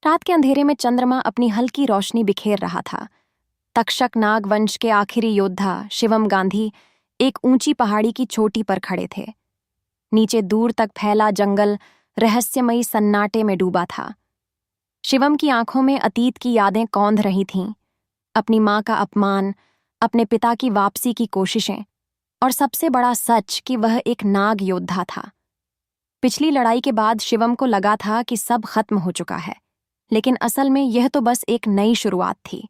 रात के अंधेरे में चंद्रमा अपनी हल्की रोशनी बिखेर रहा था। तक्षक नाग वंश के आखिरी योद्धा शिवम गांधी एक ऊंची पहाड़ी की चोटी पर खड़े थे। नीचे दूर तक फैला जंगल रहस्यमयी सन्नाटे में डूबा था। शिवम की आंखों में अतीत की यादें कौंध रही थीं, अपनी मां का अपमान, अपने पिता की वापसी की कोशिशें और सबसे बड़ा सच कि वह एक नाग योद्धा था। पिछली लड़ाई के बाद शिवम को लगा था कि सब खत्म हो चुका है, लेकिन असल में यह तो बस एक नई शुरुआत थी।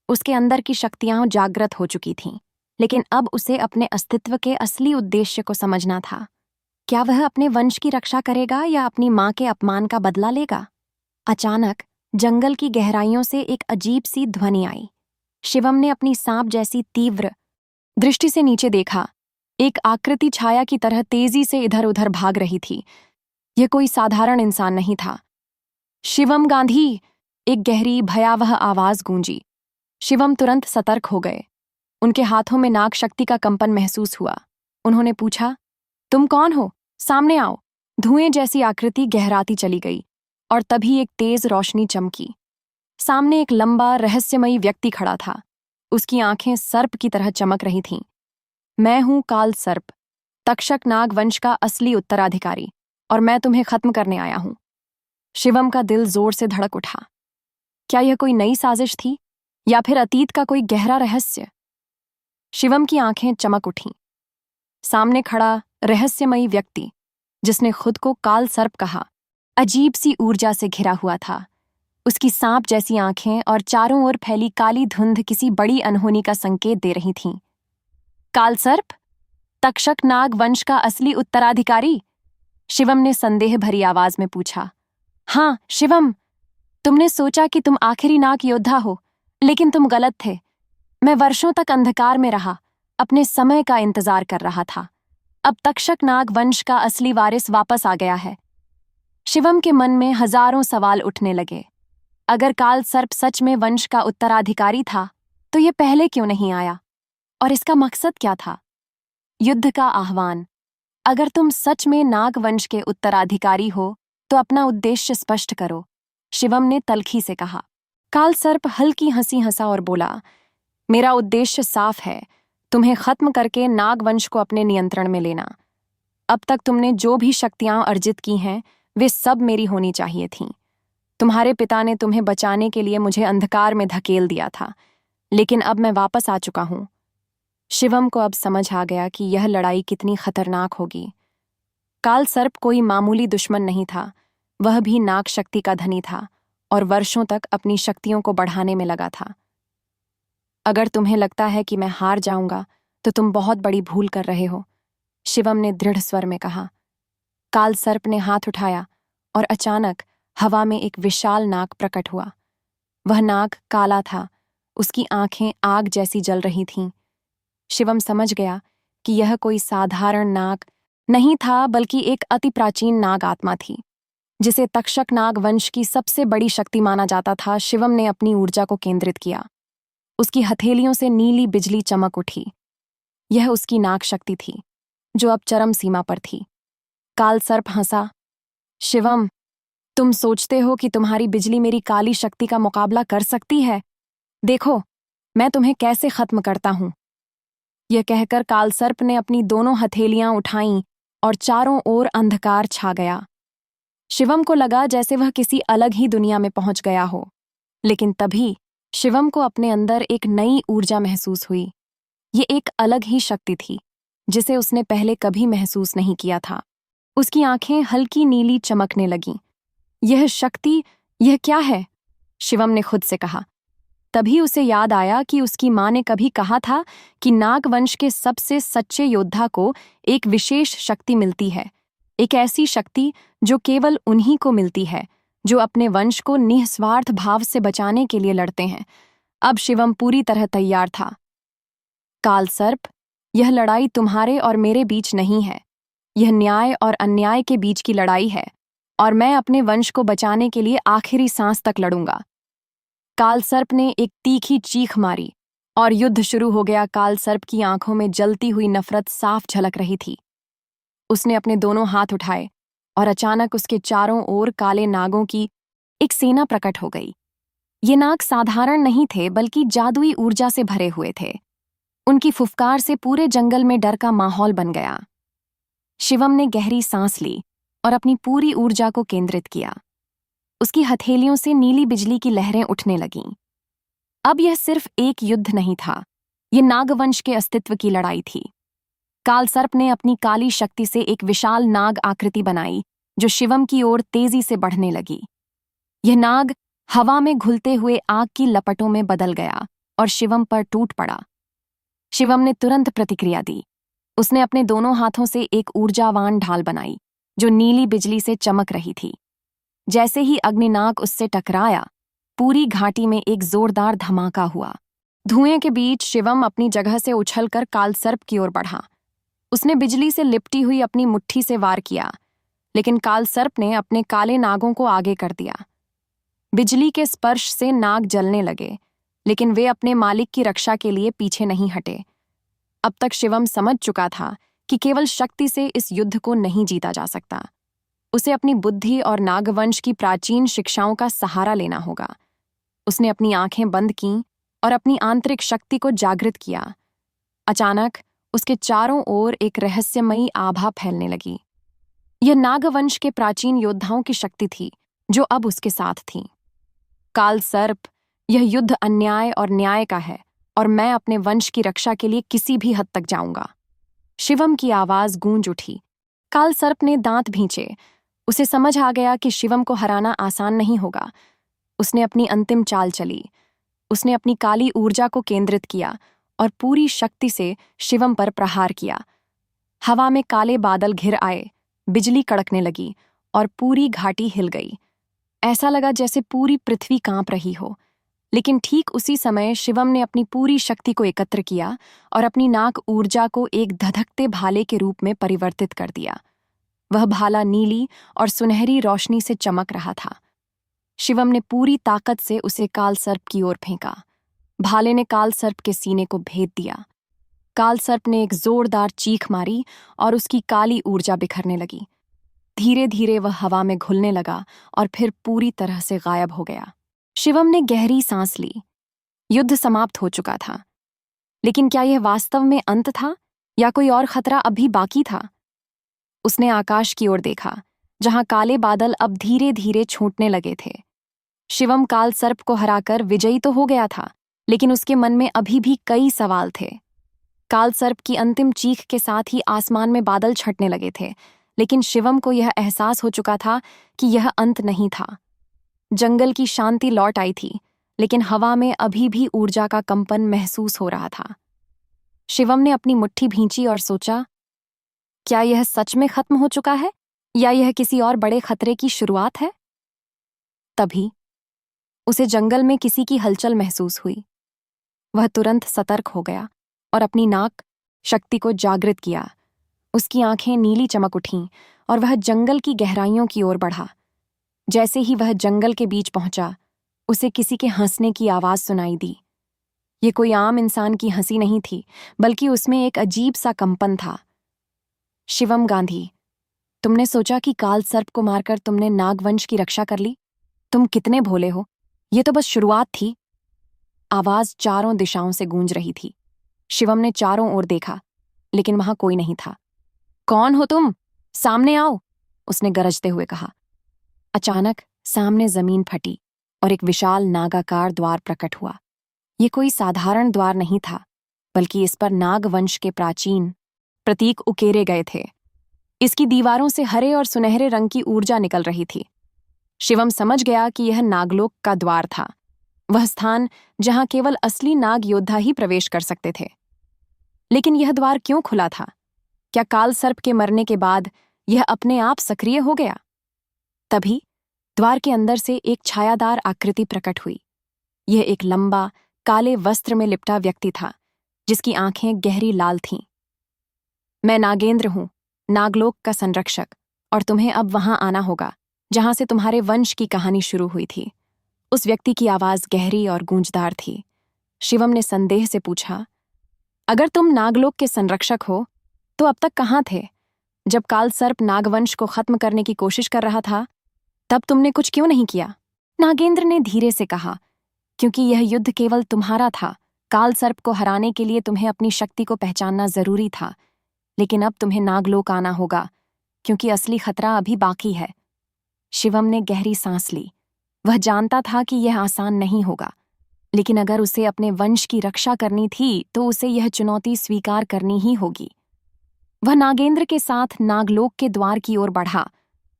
उसके अंदर की शक्तियां जागृत हो चुकी थीं, लेकिन अब उसे अपने अस्तित्व के असली उद्देश्य को समझना था। क्या वह अपने वंश की रक्षा करेगा या अपनी मां के अपमान का बदला लेगा? अचानक जंगल की गहराइयों से एक अजीब सी ध्वनि आई। शिवम ने अपनी सांप जैसी तीव्र दृष्टि से नीचे देखा। एक आकृति छाया की तरह तेजी से इधर उधर भाग रही थी। यह कोई साधारण इंसान नहीं था। शिवम गांधी! एक गहरी भयावह आवाज गूंजी। शिवम तुरंत सतर्क हो गए। उनके हाथों में नाग शक्ति का कंपन महसूस हुआ। उन्होंने पूछा, तुम कौन हो? सामने आओ। धुएं जैसी आकृति गहराती चली गई और तभी एक तेज रोशनी चमकी। सामने एक लंबा रहस्यमयी व्यक्ति खड़ा था। उसकी आंखें सर्प की तरह चमक रही थीं। मैं हूं काल सर्प, तक्षक नाग वंश का असली उत्तराधिकारी, और मैं तुम्हें खत्म करने आया हूं। शिवम का दिल जोर से धड़क उठा। क्या यह कोई नई साजिश थी या फिर अतीत का कोई गहरा रहस्य? शिवम की आंखें चमक उठीं। सामने खड़ा रहस्यमयी व्यक्ति, जिसने खुद को काल सर्प कहा, अजीब सी ऊर्जा से घिरा हुआ था। उसकी सांप जैसी आंखें और चारों ओर फैली काली धुंध किसी बड़ी अनहोनी का संकेत दे रही थीं। काल सर्प, तक्षक नाग वंश का असली उत्तराधिकारी? शिवम ने संदेह भरी आवाज में पूछा। हाँ शिवम, तुमने सोचा कि तुम आखिरी नाग योद्धा हो, लेकिन तुम गलत थे। मैं वर्षों तक अंधकार में रहा, अपने समय का इंतजार कर रहा था। अब तक्षक नाग वंश का असली वारिस वापस आ गया है। शिवम के मन में हजारों सवाल उठने लगे। अगर काल सर्प सच में वंश का उत्तराधिकारी था, तो ये पहले क्यों नहीं आया? और इसका मकसद क्या था? युद्ध का आह्वान। अगर तुम सच में नाग वंश के उत्तराधिकारी हो, तो अपना उद्देश्य स्पष्ट करो, शिवम ने तल्खी से कहा। काल सर्प हल्की हंसी हंसा और बोला, मेरा उद्देश्य साफ है, तुम्हें खत्म करके नाग वंश को अपने नियंत्रण में लेना। अब तक तुमने जो भी शक्तियां अर्जित की हैं, वे सब मेरी होनी चाहिए थीं। तुम्हारे पिता ने तुम्हें बचाने के लिए मुझे अंधकार में धकेल दिया था, लेकिन अब मैं वापस आ चुका हूं। शिवम को अब समझ आ गया कि यह लड़ाई कितनी खतरनाक होगी। काल सर्प कोई मामूली दुश्मन नहीं था, वह भी नाग शक्ति का धनी था और वर्षों तक अपनी शक्तियों को बढ़ाने में लगा था। अगर तुम्हें लगता है कि मैं हार जाऊंगा, तो तुम बहुत बड़ी भूल कर रहे हो, शिवम ने दृढ़ स्वर में कहा। काल सर्प ने हाथ उठाया और अचानक हवा में एक विशाल नाग प्रकट हुआ। वह नाग काला था, उसकी आंखें आग जैसी जल रही थीं। शिवम समझ गया कि यह कोई साधारण नाग नहीं था, बल्कि एक अति प्राचीन नाग आत्मा थी, जिसे तक्षक नाग वंश की सबसे बड़ी शक्ति माना जाता था। शिवम ने अपनी ऊर्जा को केंद्रित किया। उसकी हथेलियों से नीली बिजली चमक उठी। यह उसकी नाग शक्ति थी, जो अब चरम सीमा पर थी। काल सर्प हंसा। शिवम, तुम सोचते हो कि तुम्हारी बिजली मेरी काली शक्ति का मुकाबला कर सकती है? देखो, मैं तुम्हें कैसे खत्म करता हूं। यह कहकर काल सर्प ने अपनी दोनों हथेलियां उठाईं और चारों ओर अंधकार छा गया। शिवम को लगा जैसे वह किसी अलग ही दुनिया में पहुंच गया हो, लेकिन तभी शिवम को अपने अंदर एक नई ऊर्जा महसूस हुई। ये एक अलग ही शक्ति थी, जिसे उसने पहले कभी महसूस नहीं किया था। उसकी आंखें हल्की नीली चमकने लगीं। यह शक्ति, यह क्या है? शिवम ने खुद से कहा। तभी उसे याद आया कि उसकी मां ने कभी कहा था कि नाग वंश के सबसे सच्चे योद्धा को एक विशेष शक्ति मिलती है, एक ऐसी शक्ति जो केवल उन्हीं को मिलती है, जो अपने वंश को निस्वार्थ भाव से बचाने के लिए लड़ते हैं। अब शिवम पूरी तरह तैयार था। काल सर्प, यह लड़ाई तुम्हारे और मेरे बीच नहीं है। यह न्याय और अन्याय के बीच की लड़ाई है, और मैं अपने वंश को बचाने के लिए आखिरी सांस तक लड़ूंगा। काल सर्प ने एक तीखी चीख मारी और युद्ध शुरू हो गया। काल सर्प की आंखों में जलती हुई नफरत साफ झलक रही थी। उसने अपने दोनों हाथ उठाए और अचानक उसके चारों ओर काले नागों की एक सेना प्रकट हो गई। ये नाग साधारण नहीं थे बल्कि जादुई ऊर्जा से भरे हुए थे। उनकी फुफकार से पूरे जंगल में डर का माहौल बन गया। शिवम ने गहरी सांस ली और अपनी पूरी ऊर्जा को केंद्रित किया। उसकी हथेलियों से नीली बिजली की लहरें उठने लगीं। अब यह सिर्फ एक युद्ध नहीं था, यह नागवंश के अस्तित्व की लड़ाई थी। कालसर्प ने अपनी काली शक्ति से एक विशाल नाग आकृति बनाई जो शिवम की ओर तेजी से बढ़ने लगी। यह नाग हवा में घुलते हुए आग की लपटों में बदल गया और शिवम पर टूट पड़ा। शिवम ने तुरंत प्रतिक्रिया दी। उसने अपने दोनों हाथों से एक ऊर्जावान ढाल बनाई जो नीली बिजली से चमक रही थी। जैसे ही अग्निनाग उससे टकराया, पूरी घाटी में एक जोरदार धमाका हुआ। धुएं के बीच शिवम अपनी जगह से उछलकर कालसर्प की ओर बढ़ा। उसने बिजली से लिपटी हुई अपनी मुट्ठी से वार किया, लेकिन कालसर्प ने अपने काले नागों को आगे कर दिया। बिजली के स्पर्श से नाग जलने लगे, लेकिन वे अपने मालिक की रक्षा के लिए पीछे नहीं हटे। अब तक शिवम समझ चुका था कि केवल शक्ति से इस युद्ध को नहीं जीता जा सकता। उसे अपनी बुद्धि और नागवंश की प्राचीन शिक्षाओं का सहारा लेना होगा। उसने अपनी आंखें बंद कीं और अपनी आंतरिक शक्ति को जागृत किया। अचानक उसके चारों ओर एक रहस्यमयी आभा फैलने लगी। यह नागवंश के प्राचीन योद्धाओं की शक्ति थी जो अब उसके साथ थी। कालसर्प, यह युद्ध अन्याय और न्याय का है और मैं अपने वंश की रक्षा के लिए किसी भी हद तक जाऊंगा। शिवम की आवाज गूंज उठी। कालसर्प ने दांत भींचे। उसे समझ आ गया कि शिवम को हराना आसान नहीं होगा। उसने अपनी अंतिम चाल चली। उसने अपनी काली ऊर्जा को केंद्रित किया और पूरी शक्ति से शिवम पर प्रहार किया। हवा में काले बादल घिर आए, बिजली कड़कने लगी और पूरी घाटी हिल गई। ऐसा लगा जैसे पूरी पृथ्वी कांप रही हो। लेकिन ठीक उसी समय शिवम ने अपनी पूरी शक्ति को एकत्र किया और अपनी नाग ऊर्जा को एक धधकते भाले के रूप में परिवर्तित कर दिया। वह भाला नीली और सुनहरी रोशनी से चमक रहा था। शिवम ने पूरी ताकत से उसे कालसर्प की ओर फेंका। भाले ने कालसर्प के सीने को भेद दिया। कालसर्प ने एक जोरदार चीख मारी और उसकी काली ऊर्जा बिखरने लगी। धीरे धीरे वह हवा में घुलने लगा और फिर पूरी तरह से गायब हो गया। शिवम ने गहरी सांस ली। युद्ध समाप्त हो चुका था, लेकिन क्या यह वास्तव में अंत था या कोई और खतरा अभी बाकी था? उसने आकाश की ओर देखा, जहां काले बादल अब धीरे धीरे छूटने लगे थे। शिवम कालसर्प को हराकर विजयी तो हो गया था, लेकिन उसके मन में अभी भी कई सवाल थे। कालसर्प की अंतिम चीख के साथ ही आसमान में बादल छटने लगे थे, लेकिन शिवम को यह एहसास हो चुका था कि यह अंत नहीं था। जंगल की शांति लौट आई थी, लेकिन हवा में अभी भी ऊर्जा का कंपन महसूस हो रहा था। शिवम ने अपनी मुट्ठी भींची और सोचा, क्या यह सच में खत्म हो चुका है या यह किसी और बड़े खतरे की शुरुआत है? तभी उसे जंगल में किसी की हलचल महसूस हुई। वह तुरंत सतर्क हो गया और अपनी नाक शक्ति को जागृत किया। उसकी आंखें नीली चमक उठीं और वह जंगल की गहराइयों की ओर बढ़ा। जैसे ही वह जंगल के बीच पहुंचा, उसे किसी के हंसने की आवाज सुनाई दी। ये कोई आम इंसान की हंसी नहीं थी, बल्कि उसमें एक अजीब सा कंपन था। शिवम गांधी, तुमने सोचा कि कालसर्प को मारकर तुमने नागवंश की रक्षा कर ली? तुम कितने भोले हो, ये तो बस शुरुआत थी। आवाज चारों दिशाओं से गूंज रही थी। शिवम ने चारों ओर देखा, लेकिन वहां कोई नहीं था। कौन हो तुम? सामने आओ, उसने गरजते हुए कहा। अचानक सामने जमीन फटी और एक विशाल नागाकार द्वार प्रकट हुआ। ये कोई साधारण द्वार नहीं था, बल्कि इस पर नागवंश के प्राचीन प्रतीक उकेरे गए थे। इसकी दीवारों से हरे और सुनहरे रंग की ऊर्जा निकल रही थी। शिवम समझ गया कि यह नागलोक का द्वार था, वह स्थान जहां केवल असली नाग योद्धा ही प्रवेश कर सकते थे। लेकिन यह द्वार क्यों खुला था? क्या कालसर्प के मरने के बाद यह अपने आप सक्रिय हो गया? तभी द्वार के अंदर से एक छायादार आकृति प्रकट हुई। यह एक लंबा, काले वस्त्र में लिपटा व्यक्ति था, जिसकी आंखें गहरी लाल थीं। मैं नागेंद्र हूं, नागलोक का संरक्षक, और तुम्हें अब वहां आना होगा जहां से तुम्हारे वंश की कहानी शुरू हुई थी। उस व्यक्ति की आवाज गहरी और गूंजदार थी। शिवम ने संदेह से पूछा, अगर तुम नागलोक के संरक्षक हो, तो अब तक कहाँ थे? जब कालसर्प नागवंश को खत्म करने की कोशिश कर रहा था, तब तुमने कुछ क्यों नहीं किया? नागेंद्र ने धीरे से कहा, क्योंकि यह युद्ध केवल तुम्हारा था। काल सर्प को हराने के लिए तुम्हें अपनी शक्ति को पहचानना जरूरी था, लेकिन अब तुम्हें नागलोक आना होगा, क्योंकि असली खतरा अभी बाकी है। शिवम ने गहरी सांस ली। वह जानता था कि यह आसान नहीं होगा, लेकिन अगर उसे अपने वंश की रक्षा करनी थी तो उसे यह चुनौती स्वीकार करनी ही होगी। वह नागेंद्र के साथ नागलोक के द्वार की ओर बढ़ा,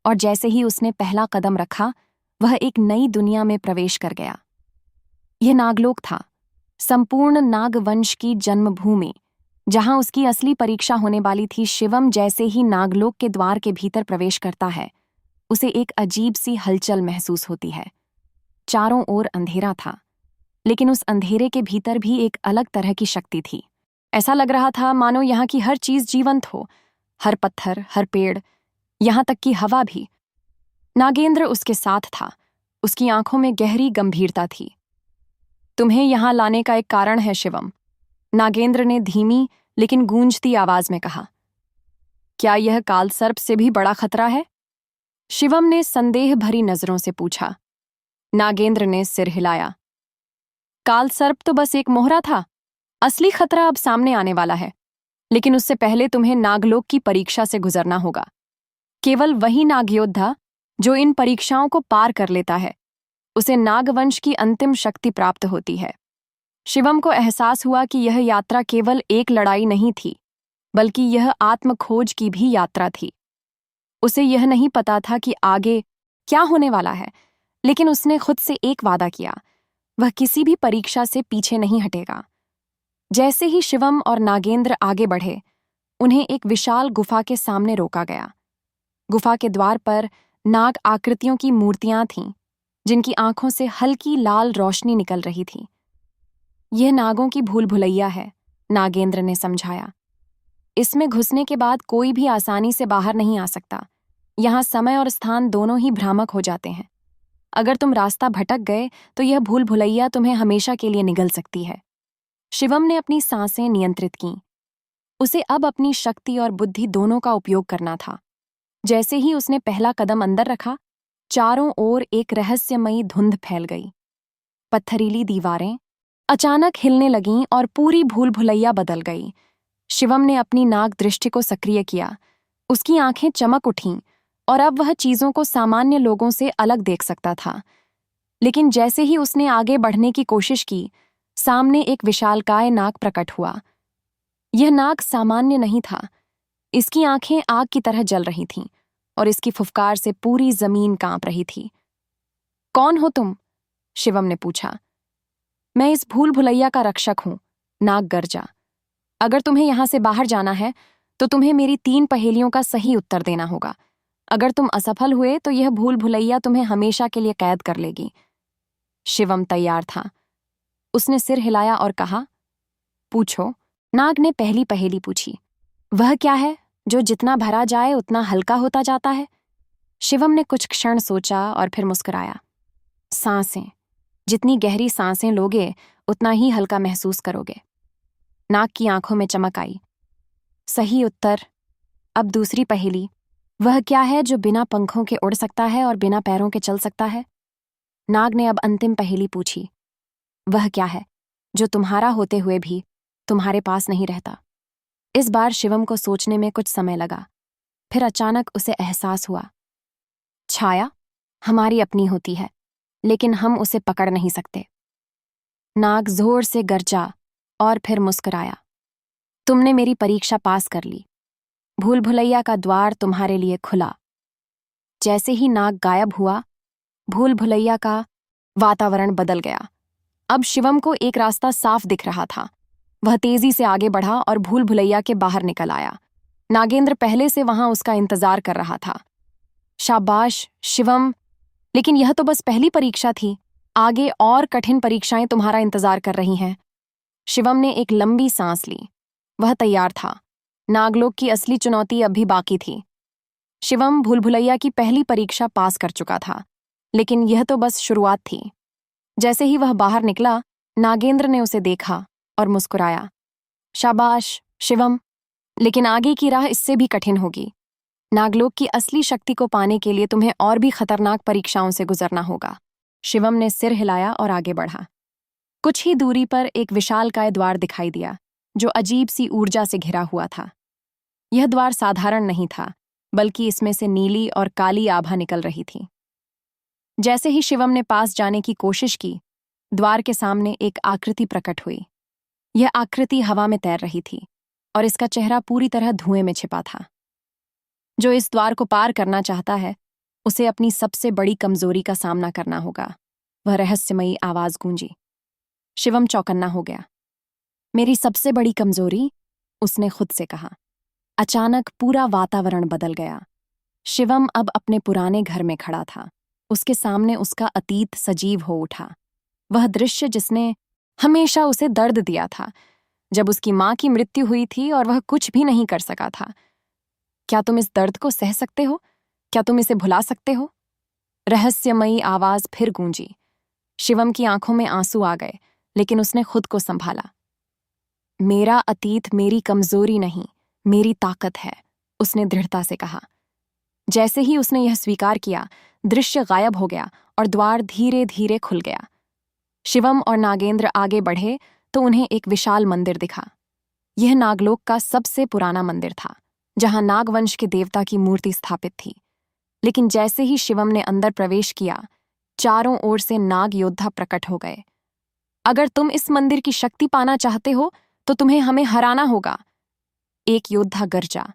और जैसे ही उसने पहला कदम रखा, वह एक नई दुनिया में प्रवेश कर गया। यह नागलोक था, संपूर्ण नागवंश की जन्मभूमि, जहां उसकी असली परीक्षा होने वाली थी। शिवम जैसे ही नागलोक के द्वार के भीतर प्रवेश करता है, उसे एक अजीब सी हलचल महसूस होती है। चारों ओर अंधेरा था, लेकिन उस अंधेरे के भीतर भी एक अलग तरह की शक्ति थी। ऐसा लग रहा था मानो यहाँ की हर चीज जीवंत हो, हर पत्थर, हर पेड़, यहाँ तक कि हवा भी। नागेंद्र उसके साथ था। उसकी आंखों में गहरी गंभीरता थी। तुम्हें यहां लाने का एक कारण है शिवम, नागेंद्र ने धीमी लेकिन गूंजती आवाज में कहा। क्या यह कालसर्प से भी बड़ा खतरा है? शिवम ने संदेह भरी नजरों से पूछा। नागेंद्र ने सिर हिलाया। कालसर्प तो बस एक मोहरा था, असली खतरा अब सामने आने वाला है, लेकिन उससे पहले तुम्हें नागलोक की परीक्षा से गुजरना होगा। केवल वही नागयोद्धा जो इन परीक्षाओं को पार कर लेता है, उसे नागवंश की अंतिम शक्ति प्राप्त होती है। शिवम को एहसास हुआ कि यह यात्रा केवल एक लड़ाई नहीं थी, बल्कि यह आत्मखोज की भी यात्रा थी। उसे यह नहीं पता था कि आगे क्या होने वाला है, लेकिन उसने खुद से एक वादा किया, वह किसी भी परीक्षा से पीछे नहीं हटेगा। जैसे ही शिवम और नागेंद्र आगे बढ़े, उन्हें एक विशाल गुफा के सामने रोका गया। गुफा के द्वार पर नाग आकृतियों की मूर्तियां थीं, जिनकी आंखों से हल्की लाल रोशनी निकल रही थी। यह नागों की भूल भुलैया है, नागेंद्र ने समझाया। इसमें घुसने के बाद कोई भी आसानी से बाहर नहीं आ सकता। यहाँ समय और स्थान दोनों ही भ्रामक हो जाते हैं। अगर तुम रास्ता भटक गए तो यह भूल भुलैया तुम्हें हमेशा के लिए निगल सकती है। शिवम ने अपनी सांसें नियंत्रित कीं। उसे अब अपनी शक्ति और बुद्धि दोनों का उपयोग करना था। जैसे ही उसने पहला कदम अंदर रखा, चारों ओर एक रहस्यमयी धुंध फैल गई। पत्थरीली दीवारें अचानक हिलने लगीं और पूरी भूल भुलैया बदल गई। शिवम ने अपनी नाग दृष्टि को सक्रिय किया। उसकी आंखें चमक उठीं और अब वह चीजों को सामान्य लोगों से अलग देख सकता था। लेकिन जैसे ही उसने आगे बढ़ने की कोशिश की, सामने एक विशालकाय नाग प्रकट हुआ। यह नाग सामान्य नहीं था। इसकी आंखें आग की तरह जल रही थीं और इसकी फुफकार से पूरी जमीन कांप रही थी। कौन हो तुम? शिवम ने पूछा। मैं इस भूल भुलैया का रक्षक हूं, नाग गरजा। अगर तुम्हें यहां से बाहर जाना है तो तुम्हें मेरी 3 पहेलियों का सही उत्तर देना होगा। अगर तुम असफल हुए तो यह भूल भुलैया तुम्हें हमेशा के लिए कैद कर लेगी। शिवम तैयार था। उसने सिर हिलाया और कहा, पूछो। नाग ने पहली पहेली पूछी। वह क्या है जो जितना भरा जाए उतना हल्का होता जाता है? शिवम ने कुछ क्षण सोचा और फिर मुस्कुराया। सांसें। जितनी गहरी सांसें लोगे उतना ही हल्का महसूस करोगे। नाग की आंखों में चमक आई। सही उत्तर। अब दूसरी पहेली। वह क्या है जो बिना पंखों के उड़ सकता है और बिना पैरों के चल सकता है? नाग ने अब अंतिम पहेली पूछी। वह क्या है जो तुम्हारा होते हुए भी तुम्हारे पास नहीं रहता? इस बार शिवम को सोचने में कुछ समय लगा। फिर अचानक उसे एहसास हुआ। छाया हमारी अपनी होती है, लेकिन हम उसे पकड़ नहीं सकते। नाग जोर से गरजा और फिर मुस्कुराया। तुमने मेरी परीक्षा पास कर ली। भूल भुलैया का द्वार तुम्हारे लिए खुला। जैसे ही नाग गायब हुआ, भूल भुलैया का वातावरण बदल गया। अब शिवम को एक रास्ता साफ दिख रहा था। वह तेजी से आगे बढ़ा और भूल भुलैया के बाहर निकल आया। नागेंद्र पहले से वहां उसका इंतजार कर रहा था। शाबाश शिवम, लेकिन यह तो बस पहली परीक्षा थी। आगे और कठिन परीक्षाएं तुम्हारा इंतजार कर रही हैं। शिवम ने एक लंबी सांस ली। वह तैयार था। नागलोक की असली चुनौती अब भी बाकी थी। शिवम भूल भुलैया की पहली परीक्षा पास कर चुका था, लेकिन यह तो बस शुरुआत थी। जैसे ही वह बाहर निकला, नागेंद्र ने उसे देखा और मुस्कुराया। शाबाश शिवम, लेकिन आगे की राह इससे भी कठिन होगी। नागलोक की असली शक्ति को पाने के लिए तुम्हें और भी खतरनाक परीक्षाओं से गुजरना होगा। शिवम ने सिर हिलाया और आगे बढ़ा। कुछ ही दूरी पर एक विशालकाय द्वार दिखाई दिया, जो अजीब सी ऊर्जा से घिरा हुआ था। यह द्वार साधारण नहीं था, बल्कि इसमें से नीली और काली आभा निकल रही थी। जैसे ही शिवम ने पास जाने की कोशिश की, द्वार के सामने एक आकृति प्रकट हुई। यह आकृति हवा में तैर रही थी और इसका चेहरा पूरी तरह धुएं में छिपा था। जो इस द्वार को पार करना चाहता है, उसे अपनी सबसे बड़ी कमजोरी का सामना करना होगा, वह रहस्यमयी आवाज गूंजी। शिवम चौकन्ना हो गया। मेरी सबसे बड़ी कमजोरी, उसने खुद से कहा। अचानक पूरा वातावरण बदल गया। शिवम अब अपने पुराने घर में खड़ा था। उसके सामने उसका अतीत सजीव हो उठा। वह दृश्य जिसने हमेशा उसे दर्द दिया था, जब उसकी मां की मृत्यु हुई थी और वह कुछ भी नहीं कर सका था। क्या तुम इस दर्द को सह सकते हो? क्या तुम इसे भुला सकते हो? रहस्यमयी आवाज फिर गूंजी। शिवम की आंखों में आंसू आ गए, लेकिन उसने खुद को संभाला। मेरा अतीत मेरी कमजोरी नहीं, मेरी ताकत है, उसने दृढ़ता से कहा। जैसे ही उसने यह स्वीकार किया, दृश्य गायब हो गया और द्वार धीरे धीरे खुल गया। शिवम और नागेंद्र आगे बढ़े तो उन्हें एक विशाल मंदिर दिखा। यह नागलोक का सबसे पुराना मंदिर था, जहां नागवंश के देवता की मूर्ति स्थापित थी। लेकिन जैसे ही शिवम ने अंदर प्रवेश किया, चारों ओर से नाग योद्धा प्रकट हो गए। अगर तुम इस मंदिर की शक्ति पाना चाहते हो, तो तुम्हें हमें हराना होगा, एक योद्धा गरजा।